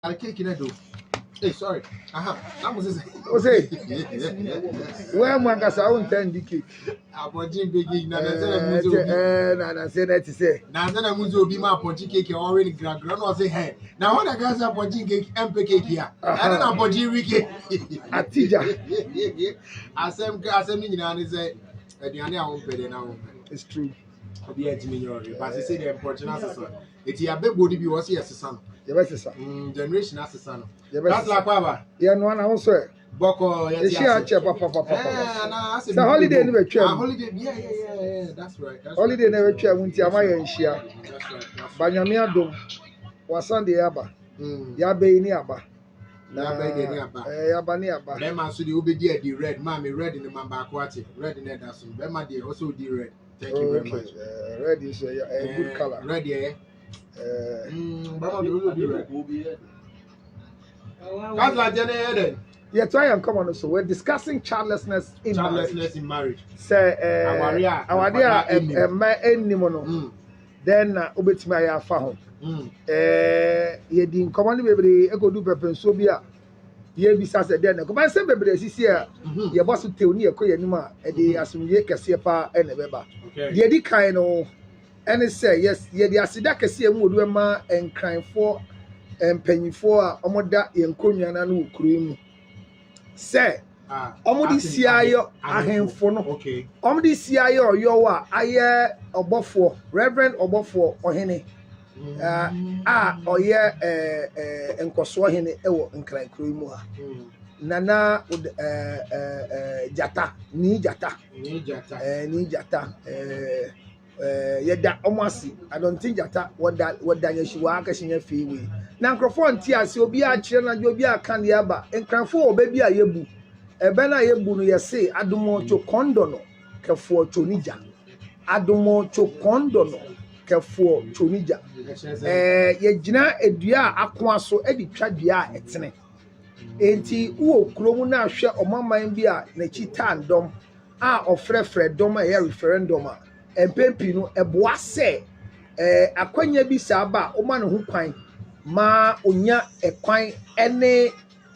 I cake in a do. Hey, sorry. That was it. Where Mancasa won't tend the cake. About Jim Biggie, Nana said that to say. Now then, I will be my ponchi cake already grand or say, hey. Now, what I got a ponchi cake and cake here. I don't know ponchi wiki. A teacher. I said, is a Diana won't pay now. It's true. But I say the important son. It's a big body be was here, son. The best is generation as a son. That's like Baba. Yeah, no one also. Boko, yes, papa. So holiday never chair. Holiday, yeah. That's right. Holiday never chair. Wunti amaya and share. Banyamia dom. Wasandi aba. Yabe ni aba. Yabe ni aba. Bema so the obedi the red. Mommy red in the mamba aquati. Red in that some. Bema the also the red. Thank you very much. Red is a good color. Red, yeah. Bema the also the red. That's like Jenny. Yeah, try and come on. So we're discussing childlessness in marriage. Say, our dear, then obetimi aya fa ho. Ye din command bebre e go do pepen so bia. Ye bisa se den ko ban se bebre sisi a ye boss teuni e ko ye nim a e de asumye kese pa e ne beba. Ye di kan no ene say yes ye di asida kese e mu odu ma enkranfo empanyifo a omoda ye nkonwa na no okuru mu. Say, Omudi Siayo Ahemfo no. Okay. Omudi Siayo Yowa aye Obofo, Reverend Obofo Ohene. Oye Enkoso Ohene ewo nkran kro mu ha. Nana Jata, ni Jata. Yeda omasi. I don't think Jata what yeshiwa aka shinye fiwe. Na nkrofo nti ase obi a kire na obi aka ne aba nkranfo obabi a yebu ebe na yebu no yese adomo cho kondo no kefo chonija adomo cho kondo no kefo chonija ye gina edua akoaso edi twadua a etene enti wo kromu na hwe omaman bi a na chita ndom a ofrefre dom a ye referendum a empempi no eboa se akwanya bi sa ba o ma no ho kwan ma onya ekwan ene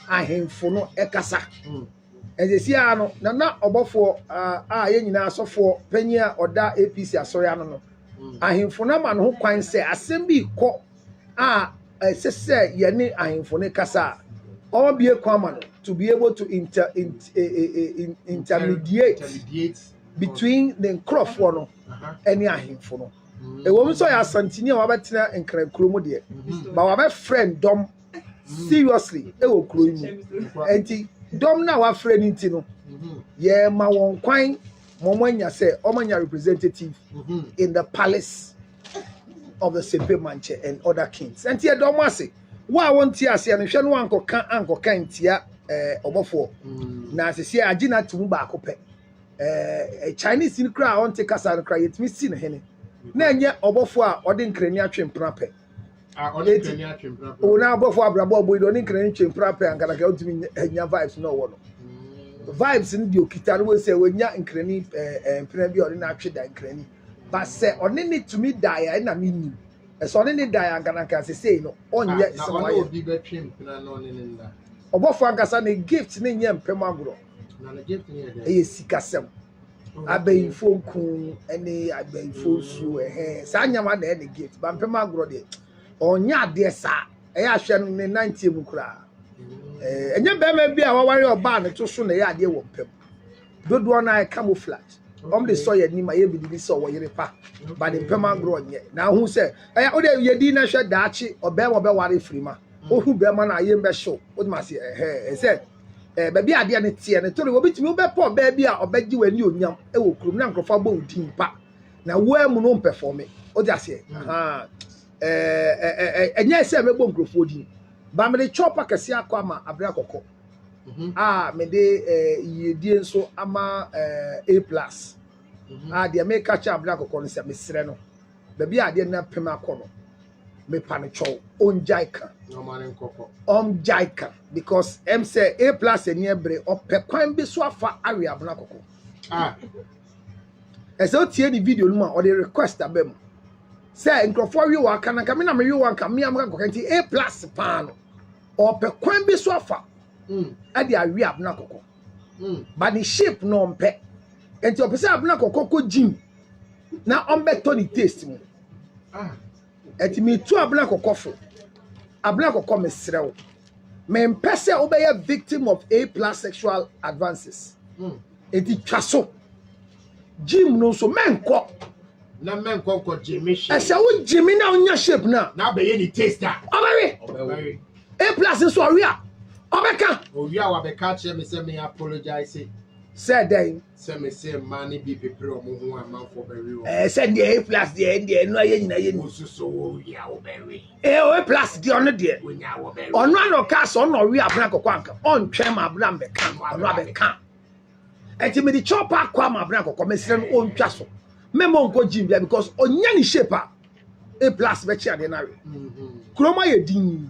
ahemfo no ekasa ezesi ano na obofo ye nyina asofo panyi a oda APC asori ano no ahemfo na ma no ho kwan se asem bi kọ sese ye ne ahemfo ne kasa all be kwan ma to be able to intermediate between the crofo no any ahemfo no e wo so ya santini a wabetena nkran kromo de ba wabe friend dom seriously e wo kromo enti dom na wa friend nti no ye ma won kwan momanya say omanya representative in the palace of the Sempe Manche and other kings enti e dom ase wa wonti ase no hwe no ankoka ntia obofo na asese agina tumu ba akopɛ Chinese in kra on take kasa no kra yetimi si no hene na enye obofo a ode nkrani atwempra pe ode nkrani atwempra pe o na obofo abrabo obo ide ode nkrani atwempra pe ankara ka otimi enya vibes no wo no vibes ni di okita no we say we nya nkrani mpra bi ode na atwe da nkrani ba se one ni tumi die na me ni so one ni die ankara ka say no onye se wa ye obi betwempra no ne nda obofo ankasa ne gift ni nya mpem agro na ne gift ni e sikasem abayifo nkun ene abayifo su sa nyama na ene gift ba mpem agro de onya ade sa ahwe no ne 90 mu kura enye bema bi a waware oba ne to so na ya ade wo mpem dodo na camouflage de so ye ni ma ye bidi so wo yire pa ba de mpem agro nye na hu se o de ye di na hwe daachi oba wo be ware frima ohu bema na ye mbe show o ma se se baby ade ne tie ne tori obitimi obepo baby a obeji wani onyam e wo kurum na nkrofo agba odin pa na wo amu no perform o ja se enya se mebo nkrofo odin ba me de chopa kase akwa ma abra kokko me de yedie nso ama A+ de me ka cha abra kokko no se me sere no baby ade na pem akono me panicho onjaika no man nkoko jaika because say A+ eni ebre opekwan bi so afa awe abna kokko ese o tie ni video no ma o de request abem say nkrofo wi wa kana ka me na me wi wa ka me am kokko nti A+ pa no or per kwan bi so afa at the awi abna koko but the shape no mpe enti opese abna koko ko gym na ombeto ni taste mu enti me tu abna koko fo abna koko mesrew me mpese obeye victim of A+ sexual advances enti twaso gym no so menko na menko ko Jimmy shape ese wo Jimmy na onya shape na be ye ni taste that obewe A+ so ria obeka oria wa be ka che me say me apologize said then say me say money be prepare omo ho amanfo be we said the A+ the no aye nyina ye ni so wo ya wo be we A+ the ono de wonya wo be ono ano ka so no ria abna kokko anka on twem abna mbeka ono abeka enti me di chop akwa ma abna kokko mesire no on twa so memo nko gym bia because onya ni shape A+ be chia de na we kroma ye din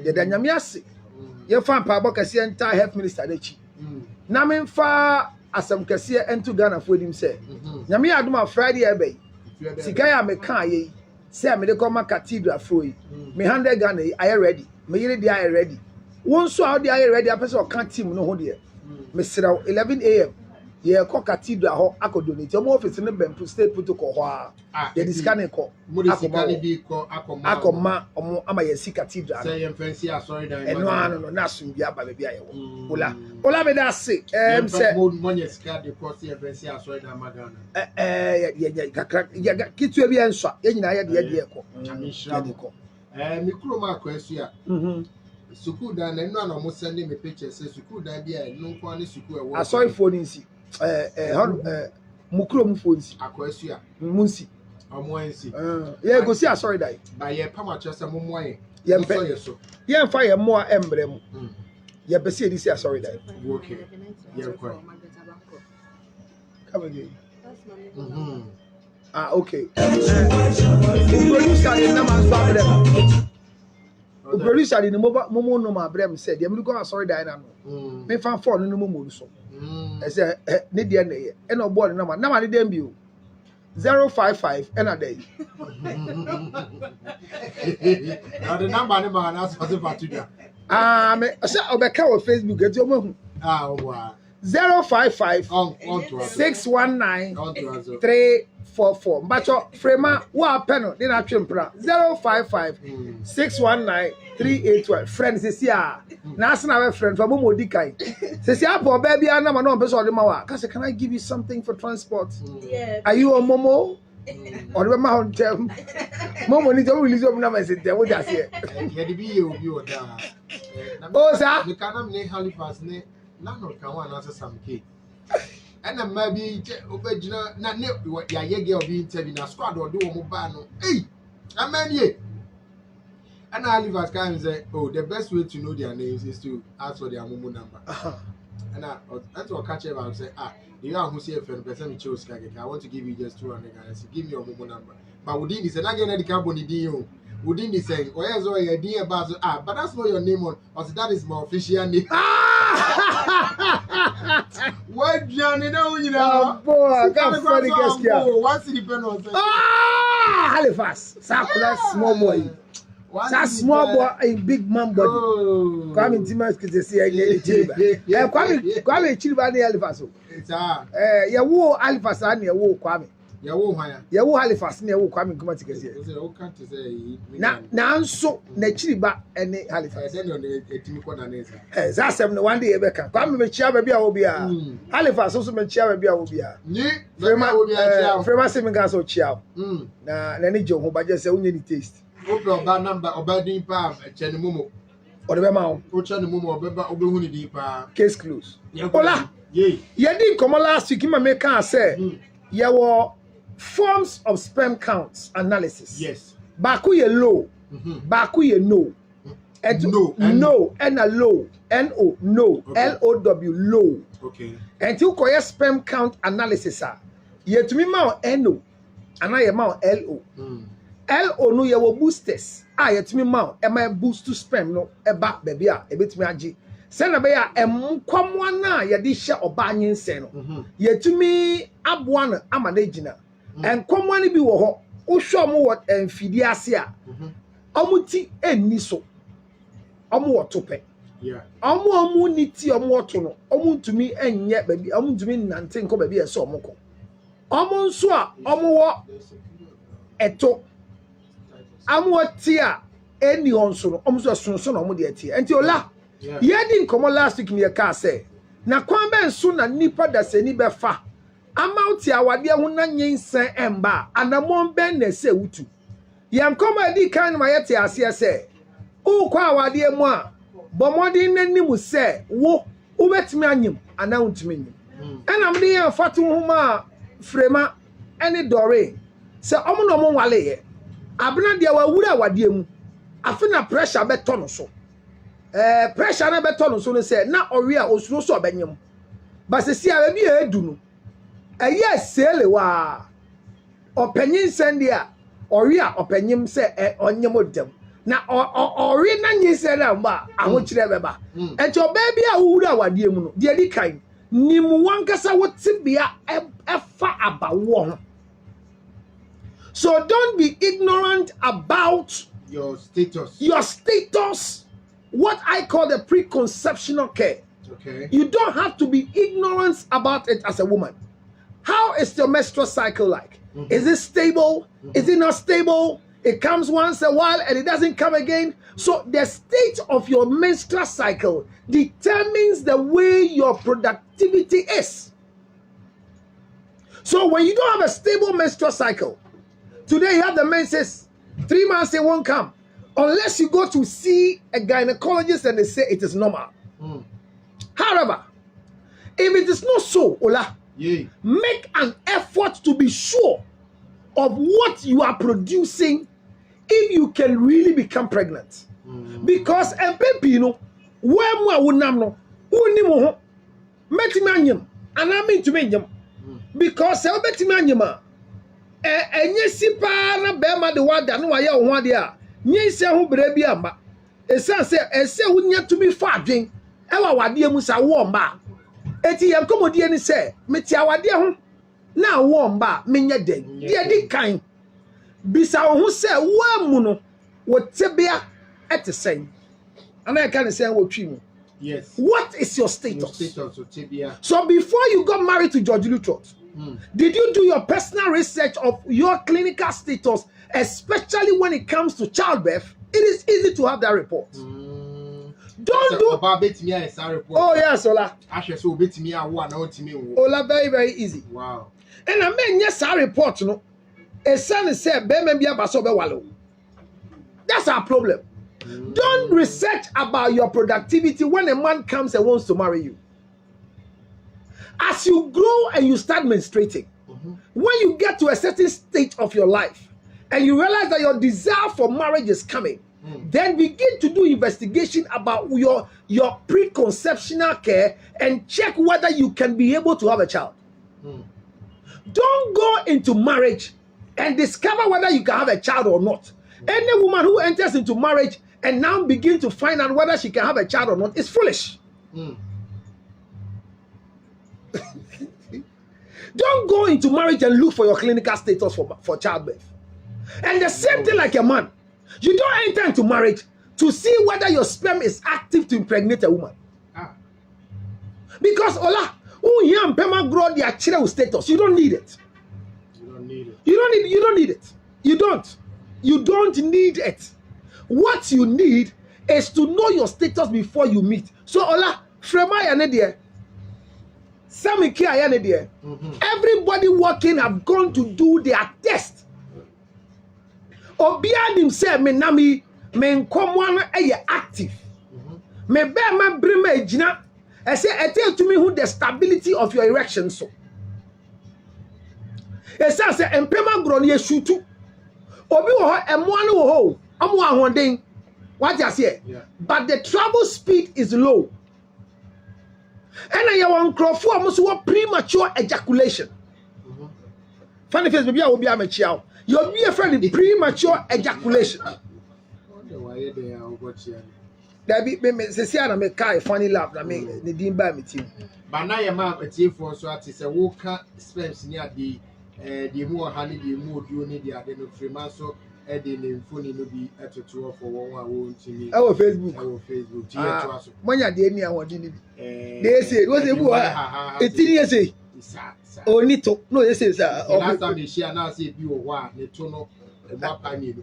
ye da nyame ase ye fa pa abokase enta health minister da chi na me fa asam kase ento Ghana fo dim se nyame adoma Friday ebe sika ya me kan ye se me de koma cathedral fo yi me 100 Ghana are ready me yire de are ready won so how de are ready apese o kan team no ho de me sira 11 am ye ko cathedral ho akodonate mo office ne bempu state protocol ho ye discane ko akoma omo ama ye si cathedral say ye fancy asori dan no na sum bia ba bia ye wo ola me da se say mo ye sika de ko say ye fancy asori dan magana ye kakra kitu bia nso ye nyina ye de ko mi kuro ma ko asu a school dan na no mo send me picture say school dan bia no nko ne school e wo asori phone nsi mukuro mu phone nsi akwasu a munsi omo nsi ye go see asori dai ba ye pama che say mo moye ye mpe ye mfa ye mo a embre mu ye be see edisi asori dai okay ye ko come again okay producer na man so abrem o producer ni mo no ma abrem said ye me go asori dai na no me fan for no mo mo so I say ne dia na ye e no board na ma ne dem bi o 055 e na dey na the number ne ma na so fatuda me say obeka on Facebook eti o mahu wa 055 619 344 mbacho frema wa peno dey na twempra 055 619 381 friend sisi a na asena we friend for momo di kai sisi apo ba bia na ma no pese ode ma wa cause can I give you something for transport are you a momo ode ma hon tem momo ni dem release open na message dem wo just here ye di bi ye obi oda o sa me kana me Halifax ne na no kan wa na some cake ana ma bi obagina na ne ya ye girl bi interview na squad ode wo mo ba no amanie and Halifax can say, oh, the best way to know their names is to ask for their Momo number. And that's what catch about say, you are who see a friend, person chose Kageka. I want to give you just 200 and say, give me your Momo number. But within this, and again, the carbon DO. Within this saying, oh, yes, oh, yeah, dear Basil, but that's not your name on, or that is my official name. Wjen, you know, boy, I got funny guess here. What's the depend on? Halifax, that small boy. That small boy, a big man body. Kwame Timas could say, Kwame Chilba near Halifax. Ya wo Halifax and ya wo Kwame. Ya wo Halifax near wo Kwame come together. Now, so na Chilba and Halifax. That's one day ever can. Kwame Chia be a obia. Halifax also me Chia be a obia. Frema Semingas or Chia. Na any joke, but just say only taste. Oba number obadin pa chene momo odebema o chene momo obeba obehu ni di pa case close ola ye di komo last week ma me kan say ye wo forms of sperm counts analysis yes baako ye low baako ye no no and a low no low low okay until koye sperm count analysis ye tumi ma no ana ye ma lo LO no ye wo boosters yetimi ma e ma boost to sperm no eba baby a ebetimi agi se na be ya emkwamwa na ye de hye oba anyense no yetimi aboa no ama na gina enkwamwa no bi wo ho wo hwe mo wo mfidi ase a omuti enni so omo wotope Yeah. omo ni ti omo woto no omo ntumi enye baby omo ntumi nante nko baby ese omo ko omo nso a omo wo eto omo ti a eni onso no omo so sonso na omo de ati enti ola ye di nkomo last week me ka say na kwan be nso na nipa da sani be fa amount awade ho na nyensen emba anamon ben na se wutu yankomo adi kan ma yete ase ese ukwa awade mu a bomodin nanim se wo ubetimi anyim ana untimi nyim enam de yan fatu ho ma frema ene dore se omo no mo wale ye abena de wa wura awade mu afi na pressure beto no so pressure na beto no so no se na ori a osuro so obenyim basesi a bi edu no eye sele wa opanyin sende a ori a opanyim se onyem odam na ori na nyise na mba ahokyere beba enti oba bi a wura awade mu no de di kan nim wankasa wotibia efa abawo ho. So don't be ignorant about your status. Your status, what I call the preconceptional care. Okay. You don't have to be ignorant about it as a woman. How is your menstrual cycle like? Is it stable? Is it not stable? It comes once a while and it doesn't come again. So the state of your menstrual cycle determines the way your productivity is. So when you don't have a stable menstrual cycle, today you have the menses, 3 months they won't come. Unless you go to see a gynecologist and they say it is normal. However, if it is not so, Ola, make an effort to be sure of what you are producing if you can really become pregnant. Because you know, where more would know, who knew more, metimanium, and I mean to me, because I'll bet manima, and yes, na bema the word and why you want there. Yes, who baby amba. A son said, and say, wouldn't yet to be farting. Ewa dear Musa warm ba. Eti yan komo die ni say, meti awade ho na warm ba menya den. Dia di kan. Bisa ho say wa mu no wo tebea etesen. Ana I can say wo twi mu. Yes. What is your status? Your status tebea. So before you got married to George Lutrot, did you do your personal research of your clinical status, especially when it comes to childbirth? It is easy to have that report. Don't do about betting me a report. Oh yes, Ola. Ashes will bet me a one out to me. Ola, very, very easy. Wow. And I mean, yes, our report, no. A son said, Baby, that's our problem. Don't research about your productivity when a man comes and wants to marry you. As you grow and you start menstruating, when you get to a certain stage of your life and you realize that your desire for marriage is coming, then begin to do investigation about your preconceptional care and check whether you can be able to have a child. Don't go into marriage and discover whether you can have a child or not. Any woman who enters into marriage and now begin to find out whether she can have a child or not is foolish. Don't go into marriage and look for your clinical status for childbirth. And the same thing like a man. You don't enter into marriage to see whether your sperm is active to impregnate a woman. Because Ola, you don't status. You don't need it. You don't need it. You don't need it. You don't. You don't need it. What you need is to know your status before you meet. So Ola, everybody working have gone to do their test. Obian himself me nami me nkomwan active. Me be ma brima ejina. I say I tell to me who the stability of your erection so. I say empema gro ne shutu. Obi wo ho emoa ne wo ho. Omo ahoden. What you say? But the travel speed is low. And I want crofo amuso premature ejaculation. Funny face baby I will be a mature. You'll be afraid of premature ejaculation. That be me say I make a funny laugh that me the dim by me team. But now your mom a team for so at is a walker spends near the more honey the more you need the adeno free man so Eddie phone no be at to for 1 hour won't me. Our Facebook. Our Facebook. When you're the near one, they say, what's the boy? A teenager say, oh, Nito. No, they say, sir. Last time they share now, say, you are the tono, a wapani.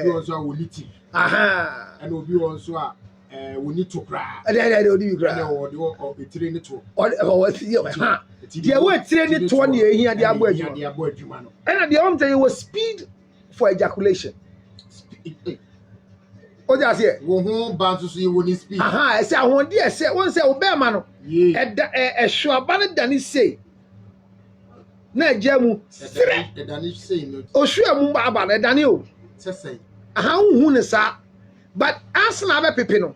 You also will need it. And will be also. We need to cry. And then I don't do cry. Or be trained to. Or what's the other? They were trained 20 years here, they are boy. And the arm tell you was speed for ejaculation. Oh, that's it. Go home, bound to see when he speaks. I say, I want dear, say, one say, obey man. A sure banner than he say. Na jamu. The Danish say, oh, sure, Mumba about a Daniel. Say, how who is that? But as na be pepino.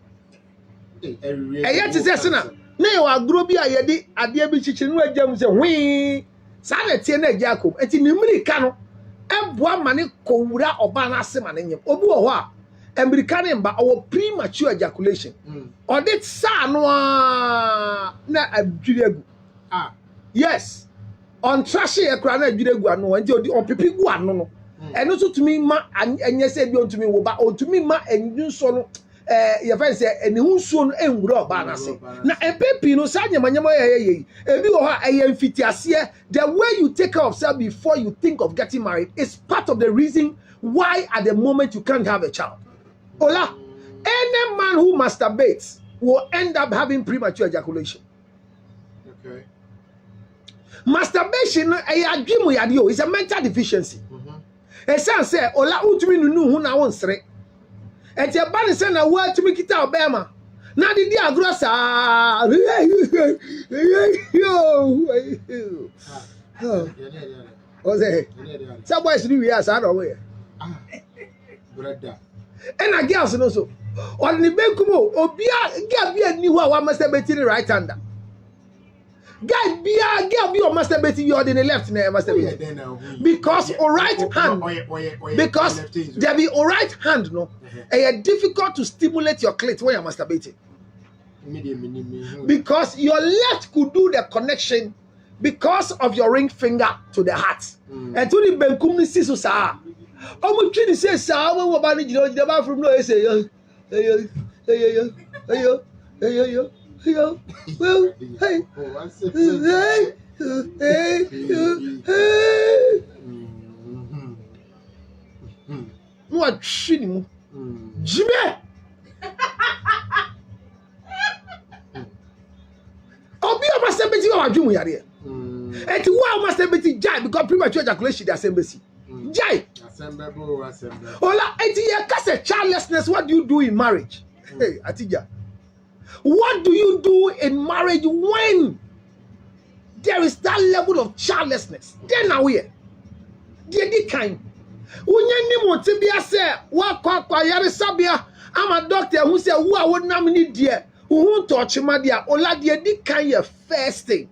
Eya ti se na na yo agro bi ayede ade bi chichi no agam se hwi sa na tie na Jacob enti ni America no eboa mane kowura oba na ase mane nyem obi wo ho a America ne mba o premature ejaculation or dit sa no na adwire gu yes on trash e kra na adwire gu ano enti odi on pepi gu ano no eno so tumi ma enye se bi on tumi wo ba o tumi ma enwunso no your friend say eni hunsuo no enwura oba na se na epepi no sa nyamanyama ye ebi wo ha mfitiase the way you take care of self before you think of getting married is part of the reason why at the moment you can't have a child. Ola, any man who masturbates will end up having premature ejaculation. Okay. Masturbation is a mental deficiency. E say ola utumi nunu hu na wonsre. E je ba ne say na wa tumi kita obema. Na di di agro sa. O say. Some boys do we as no way. Brother. And a girls no so. On the benkumo obia girl bi ani hu a wa masturbating right hander. Guy be a girl be on masturbating you on the left na masturbating. Because all right hand because there be all right hand no it's difficult to stimulate your clit when you're masturbating. Because your left could do the connection because of your ring finger to the heart. And to the benkum ni siso sa. Omo twini say sa when oba ni jiro the bathroom no say yo. Well, hey, what shitty Jimmy? I'll be a masturbating or doing here. And why masturbating Jai because premature ejaculation the embassy. Jai. Ola, and childlessness. What do you do in marriage? Hey, Atija. What do you do in marriage when there is that level of childlessness? Then now here, the kind. When you need to be a say, what sabia? I'm a doctor who say, who I would nominate dear, who won't touch my dear, Ola dear, the kind of first thing,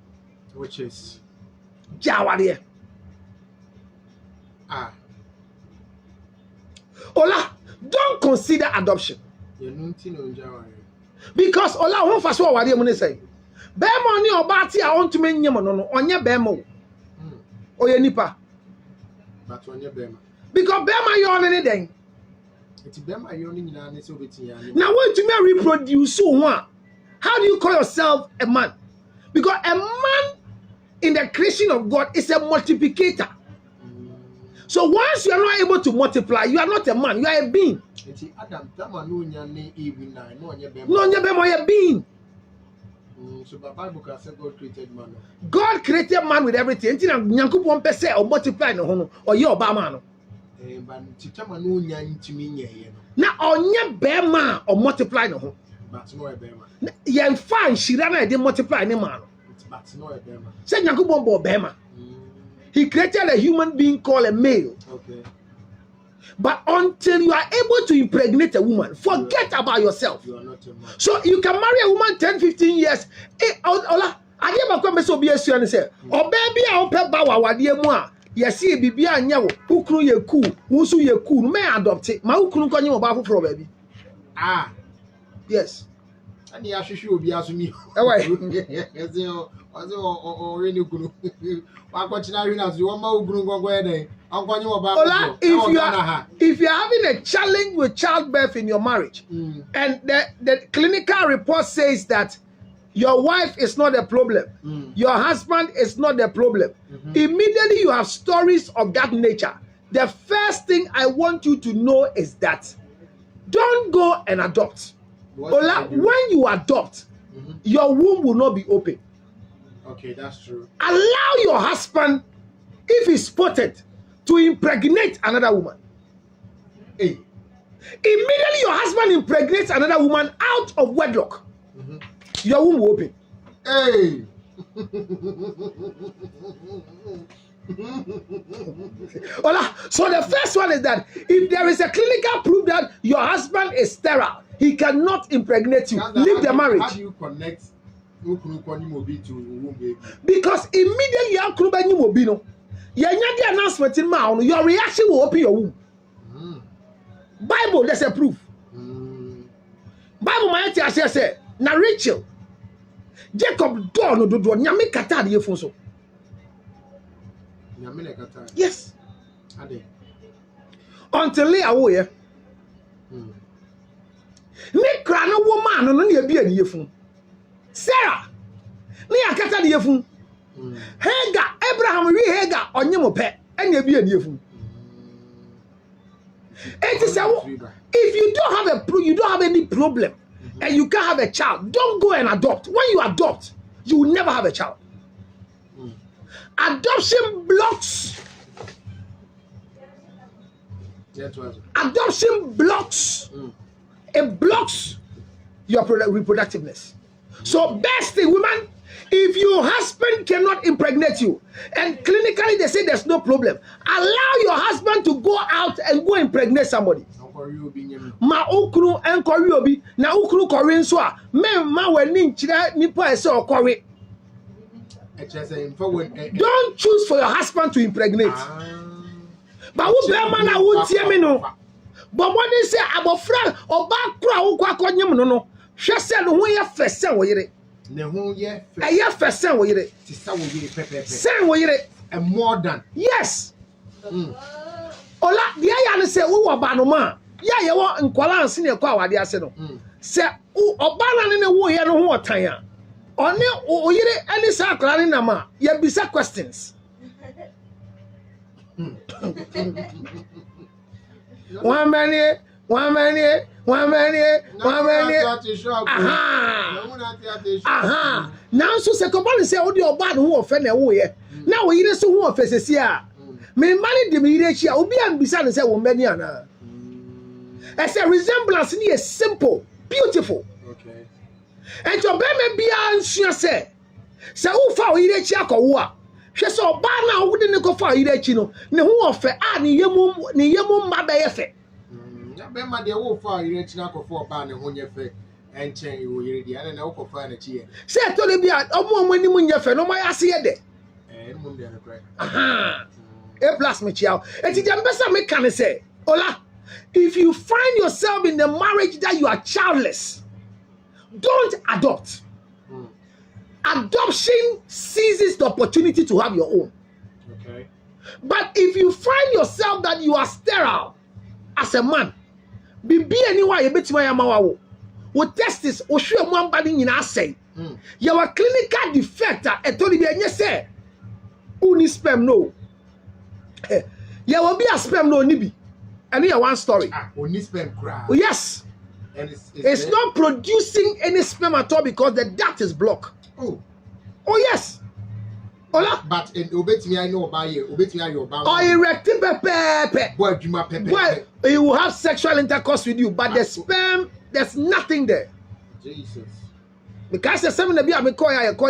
which is Jawadia. Ola, don't consider adoption. Because Ola won fa so wade mu ne say be mo ni oba ti a won tumi nyem no no onye be mo oye nipa but onye be ma because be ma yo ne den eti be ma yo ne nyina ne so beti ya now when to reproduce so how do you call yourself a man? Because a man in the creation of God is a multiplicator. So once you are not able to multiply, you are not a man, you are a being. Adam, no, you're a being. So the Bible can say God created man. God created man with everything. Until Nyanku won't say or multiply no or you Obama. Now onye bema or multiply no. But no a bema. Yen fine Shirana didn't multiply any man. But no a bema. Say Nyanku bombo bema. He created a human being called a male. Okay. But until you are able to impregnate a woman, forget about yourself. You are not a man. So you can marry a woman 10, 15 years. Ola, I never come to be a son and say, oh baby, I'll pay bawa wadie moi. Yes, ye be a nyawo, who crew ye cool, who so ye cool, may adopt it. My who can you about for baby. Ah, yes. And the ashes will be asking me. Or any group. Why continue as you want my group go away? Ola, if you are having a challenge with childbirth in your marriage, and the clinical report says that your wife is not a problem, your husband is not the problem, immediately you have stories of that nature. The first thing I want you to know is that don't go and adopt. Ola, when you adopt, your womb will not be open. Okay, that's true. Allow your husband, if he's potent, to impregnate another woman. Hey. Immediately your husband impregnates another woman out of wedlock, your womb will open. Hey. So the first one is that if there is a clinical proof that your husband is sterile, he cannot impregnate you. Leave the marriage. How do you connect to womb baby? Because immediately you announcement in mouth, your reaction will open your womb. Bible, there's a proof. Bible might say, na Rachel, Jacob do nyame kata de fun so. Yes. Until Leah woye. Ne kra no woman no na bia ne yefun. Sarah, ne akata de yefun. Hagar, Abraham we Hagar onye mo pe, enya bia ne yefun. If you don't have you don't have any problem, and you can't have a child, don't go and adopt. When you adopt, you will never have a child. Adoption blocks. Adoption blocks. It blocks your reproductiveness. So best thing, women, if your husband cannot impregnate you, and clinically they say there's no problem, allow your husband to go out and go impregnate somebody. Ma ukru en kori obi na ukru kori nso a me ma wani nchira nipa ese okori. Don't choose for your husband to impregnate. But who be man na who tie me no. But when they say abofra oba kura wo kwa konyem no no. Hwe se no ho ye fese wo yire. Ne ho ye fese. Ye fese wo yire. Ti sa wo yire pepepe. Sen wo yire. And more than. Yes. Ola dia ya no se wo oba no ma. Ya ye wo nkwala anse ne kwa awade ase no. Se oba na ne wo ye no ho otan a. One oyire any sakrani na ma. Ye bisa questions. One man. Aha. Now so se kobani se odi oba no ho ofe na wo ye. Na wo yire so ho ofe sesi a. Me mani de me yire chi a obi an bisa ne se wo mbani ana. As a resemblance ni is simple, beautiful. Okay. And your baby be answer say wo fa wo yire chi akowo a. Hwe se oba na wo de ne ko fa wo yire chi no. Ne ho ofe a ne yemu mma be ye fe. Bema de wo fa yire tina ko fo ba ne ho nye fe enchen wo yire dia na wo ko fa na chi ye se to le bia omo ni mu nye fe no ma ya se ye de mu de no kra aha a plus me chiao eti je mbesa me kan say ola, if you find yourself in a marriage that you are childless, don't adopt. Adoption seizes the opportunity to have your own. Okay. But if you find yourself that you are sterile as a man, bibi anyway betima ya mawawo wo testis wo hwe mu amba ni nyina asai ya wa clinical defect a etoli bi enye se uni sperm no ya wa bi a sperm no ni bi and ya one story uni sperm cry. Yes, and it's not producing any sperm at all because the duct is blocked. Oh yes. Ola, but in obetimi I know about you, obetimi you about. Oh, erecting pepe. Boy, you ma pepe. Well, you will have sexual intercourse with you, but the sperm, there's nothing there. Jesus. Because there's something that be call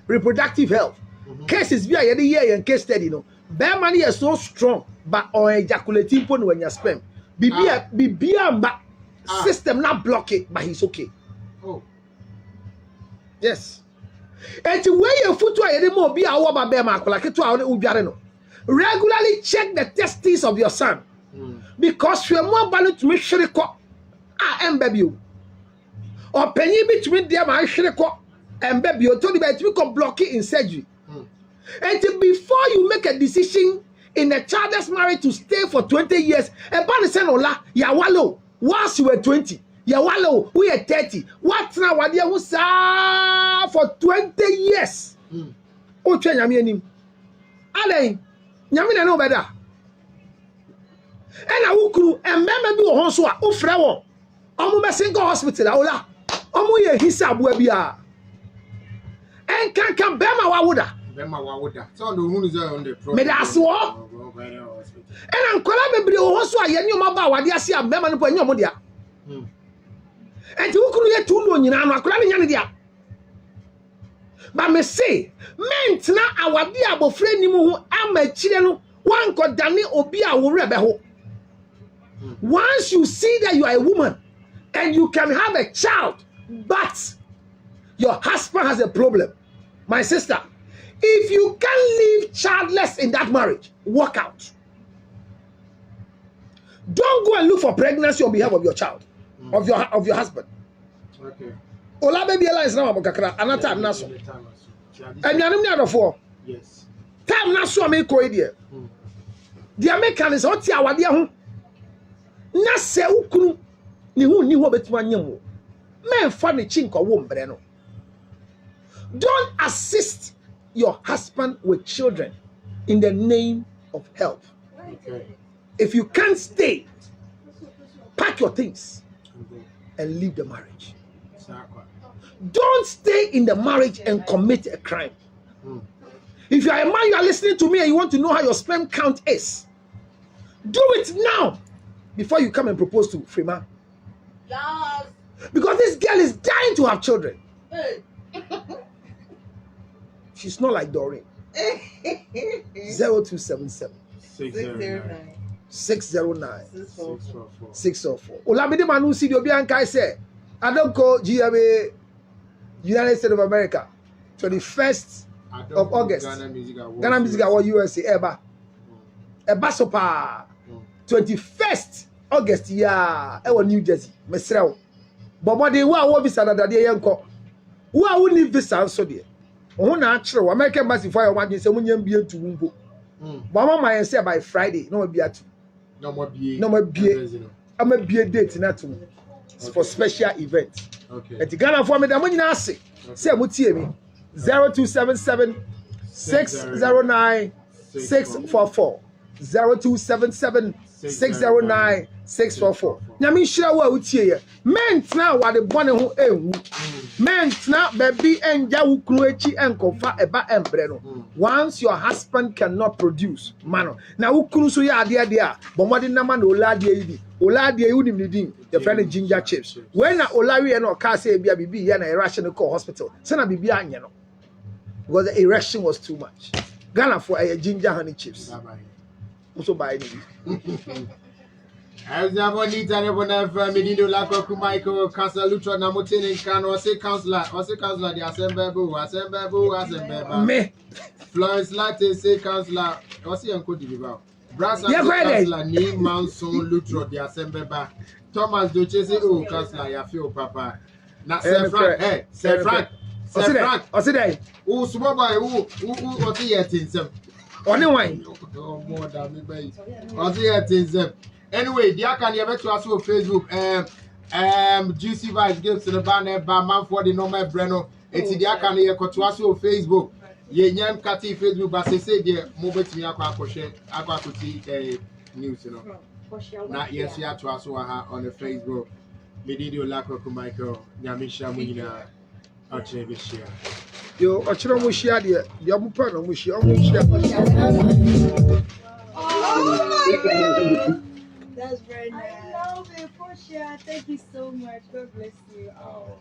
reproductive health. Cases be a year and case study, Bear money is so strong, but on ejaculating point when you sperm. Be system not block it, but he's okay. Oh. Yes. And to wear your foot to a more be our babema like it to our ubiareno. Regularly check the testes of your son. Because you're more valid to make sure baby. Or penny between them I and baby or told you to block it in surgery. And before you make a decision in a childless marriage to stay for 20 years. And by the same ola, ya wallow, whilst you were 20, ya wallow, we are 30. What now? What you was for 20 years? Oh, change yami Ale, yami na no better. And I will crew and member be on so o frewo. Omo be single hospital ola. Omo ye hisa buabia. And can bema wa woda. So the who is on the Me da so. And ankola bebre o so aye ni o ma ba wade ase a bema no po enyo mo dia. And you kunu ye tu no nyina no akola ne nya ne dia. But me say, men na awade abofra ni mu ho amachire no wan ko dane obi a wo rebe ho. Once you see that you are a woman and you can have a child, but your husband has a problem, my sister, if you can live childless in that marriage, walk out. Don't go and look for pregnancy on behalf of your child, of your husband. Okay. Ola baby is now abokakra another time na so. And you know for yes. Time na so me ko idea. The American is oti awade ho. Na se ukunu ni hu ni ho betima nyam wo. Men fa ne chinko wo mbre no. Don't assist your husband with children in the name of help. Okay. If you can't stay, pack your things and leave the marriage. Don't stay in the marriage and commit a crime. If you are a man, you are listening to me and you want to know how your sperm count is, do it now before you come and propose to Freeman. Yes. Because this girl is dying to have children. Hey. She's not like Doreen. 0277 609 604. Olamide Manu see the Obiankai say, I don't call GMA United States of America. 21st of August. Ghana Music Award USA. Eba sopa. 21st August. Yeah. Ewa New Jersey. Mesreo. But they were visa that they yanko. Who are who need visa so there? Oh, natural. American Massive Fire one say when you be to Wumbo. Mama might say by Friday. No be at. No more be. I'm a be a date not for special event. Okay. At the Ghana for me, the money I say mutie me 0277 609 644 0277 609 644. Nyami shira wa utie ye. Men na wa de bone ho ewu. Men na baby enja wo kunu echi enkofa eba embre no. Once your husband cannot produce, man, na wo kunu so ya ade a, bo mode na ma na olade yi. Olade yi unim ni din. The friend ginger chips. When na olawi e no ka say bia bibi ye na erection call hospital. Say na bibi anye no. Because the erection was too much. Ghana for a ginger honey chips. Also buy it. As the bonita nebona family do la ko Michael Councilor Lutra na motene kan o say councilor the assembly me Florence Latte say councilor o say enko deliver Brasa councilor ni Manson Lutra the assembly ba Thomas Doche say oh councilor ya feel papa na Sir Frank o say dey o small boy o say yet insem oni wan oh more than me boy o say yet insem. Anyway, the can you bet to us on Facebook. Juicy Vibes gives to the banner by man for the normal Breno. It's the can you to us on Facebook. Ye nyam kati Facebook, but say the mobile to me aqua news, you know. Not yes, you have to us on the Facebook. Medidio Lako Michael, Yamisha Munina, Archivishia. Yo, Archivishia, the Yamupan, Mushia. That's very nice. I love it, Portia. Thank you so much. God bless you. Oh.